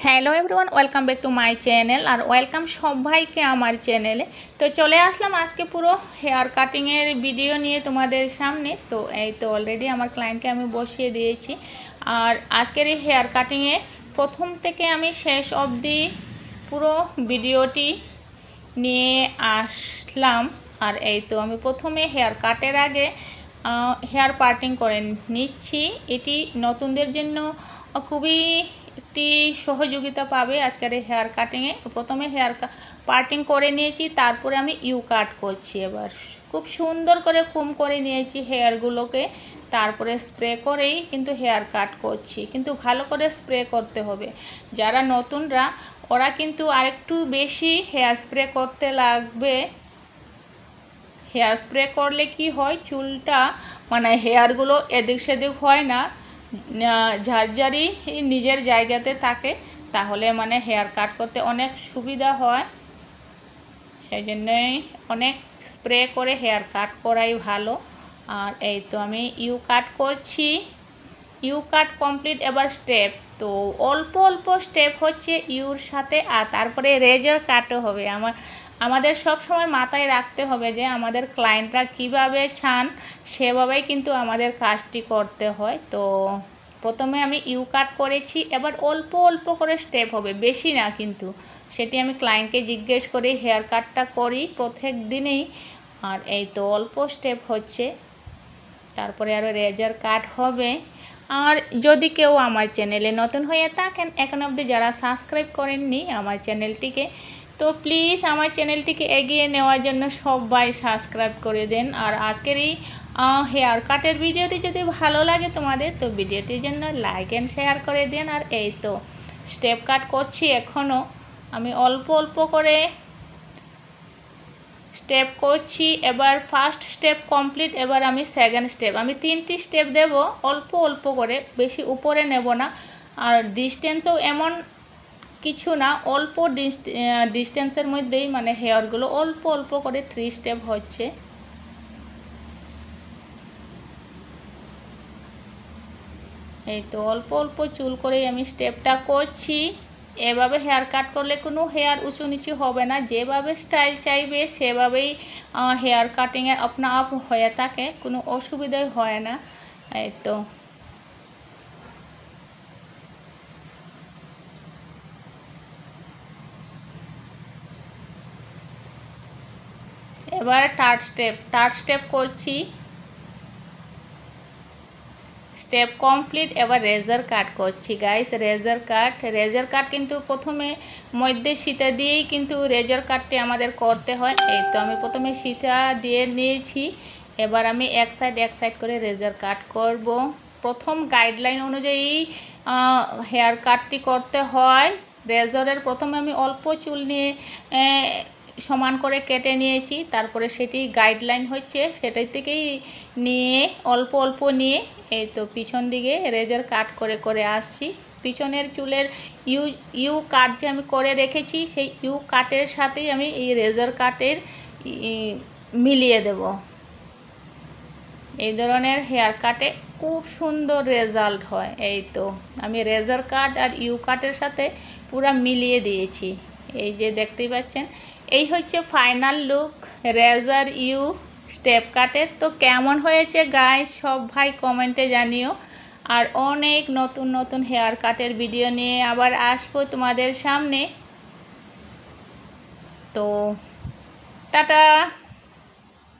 Hello everyone, welcome back to my channel. আর welcome সবাইকে আমার চ্যানেলে। তো চলে আসলাম আজকে পুরো হেয়ার কাটিংয়ের ভিডিও নিয়ে তোমাদের সামনে। তো এই তো অলরেডি আমার ক্লায়েন্টকে আমি বসিয়ে দিয়েছি। আর আজকের এই হেয়ার কাটিংয়ে প্রথম থেকে আমি শেষ অবধি পুরো ভিডিওটি নিয়ে আসলাম। আর এই তো আমি প্রথমে হেয়ার কাটের আগে হেয়ার পার্টিং করে নিচ্ছি। এটি নতুনদের জন্য খুবই একটি সহযোগিতা পাবে আজকের এই হেয়ার কাটিংয়ে। প্রথমে হেয়ার পার্টিং করে নিয়েছি, তারপরে আমি ইউ কাট করছি। এবার খুব সুন্দর করে কুম করে নিয়েছি হেয়ারগুলোকে, তারপরে স্প্রে করেই কিন্তু হেয়ার কাট করছি। কিন্তু ভালো করে স্প্রে করতে হবে। যারা নতুনরা ওরা কিন্তু আরেকটু বেশি হেয়ার স্প্রে করতে লাগবে। হেয়ার স্প্রে করলে কি হয়, চুলটা মানে হেয়ারগুলো এদিক সেদিক হয় না, ঝাড়ঝাড়ি নিজের জায়গাতে থাকে। তাহলে মানে হেয়ার কাট করতে অনেক সুবিধা হয়। সেই জন্যই অনেক স্প্রে করে হেয়ার কাট করাই ভালো। আর এই তো আমি ইউ কাট করছি। U cut complete. এবার স্টেপ, তো অল্প অল্প স্টেপ হচ্ছে ইউর সাথে। আর তারপরে রেজার কাটও হবে। আমাদের সব সময় মাথায় রাখতে হবে যে আমাদের ক্লায়েন্টরা কিভাবে চান সেভাবেই কিন্তু আমাদের কাজটি করতে হয়। তো প্রথমে আমি ইউ কাট করেছি, এবার অল্প অল্প করে স্টেপ হবে, বেশি না কিন্তু। সেটি আমি ক্লায়েন্টকে জিজ্ঞেস করে হেয়ার কাটটা করি প্রত্যেক দিনেই। আর এই তো অল্প স্টেপ হচ্ছে, তারপরে আরও রেজার কাট হবে। আর যদি কেউ আমার চ্যানেলে নতুন হয়ে থাকেন, এখন অবধি যারা সাবস্ক্রাইব করেননি আমার চ্যানেলটিকে, তো প্লিজ আমার চ্যানেলটিকে এগিয়ে নেওয়ার জন্য সবাই সাবস্ক্রাইব করে দেন। আর আজকের এই হেয়ার কাটের ভিডিওটি যদি ভালো লাগে তোমাদের, তো ভিডিওটির জন্য লাইক অ্যান্ড শেয়ার করে দেন। আর এই তো স্টেপ কাট করছি এখনও আমি অল্প অল্প করে স্টেপ করছি। এবার ফার্স্ট স্টেপ কমপ্লিট, এবার আমি সেকেন্ড স্টেপ, আমি 3টি স্টেপ দেব অল্প অল্প করে, বেশি উপরে নেব না। আর ডিস্টেন্সও এমন কিছু না, অল্প ডিস্টেন্সের মধ্যেই মানে হেয়ারগুলো অল্প অল্প করে 3 স্টেপ হচ্ছে। এই তো অল্প অল্প চুল করেই আমি স্টেপটা করছি। এভাবে হেয়ার কাট করলে কোনো হেয়ার উঁচু নিচু হবে না, যেভাবে স্টাইল চাইবে সেভাবেই হেয়ার কাটিংয়ের আপনা আপ হয়ে থাকে, কোনো অসুবিধাই হয় না। এই তো এবার থার্ড স্টেপ করছি। Step complete. এবার রেজার কাট করছি গাইস। রেজার কাট কিন্তু প্রথমে মধ্যে সীতা দিয়েই কিন্তু রেজার কাটটি আমাদের করতে হয়। এই তো আমি প্রথমে সীতা দিয়ে নিয়েছি, এবার আমি এক সাইড করে রেজার কাট করব। প্রথম গাইডলাইন অনুযায়ী হেয়ার কাটটি করতে হয়। রেজারের প্রথমে আমি অল্প চুল নিয়ে সমান করে কেটে নিয়েছি, তারপরে সেটি গাইডলাইন হচ্ছে সেটাই থেকেই নিয়ে অল্প অল্প নিয়ে এই তো পিছন দিকে রেজার কাট করে করে আসছি। পিছনের চুলের ইউ কাট যে আমি করে রেখেছি, সেই ইউ কাটের সাথেই আমি এই রেজার কাটের মিলিয়ে দেব। এই ধরনের হেয়ার কাটে খুব সুন্দর রেজাল্ট হয়। এই তো আমি রেজার কাট আর ইউ কাটের সাথে পুরো মিলিয়ে দিয়েছি, এই যে দেখতেই পাচ্ছেন। এই হচ্ছে final look razor U step কাটের। তো কেমন হয়েছে গাইস সবাই কমেন্টে জানিও। আর অনেক নতুন নতুন হেয়ার কাটের ভিডিও নিয়ে আবার আসবো তোমাদের সামনে। তো টাটা।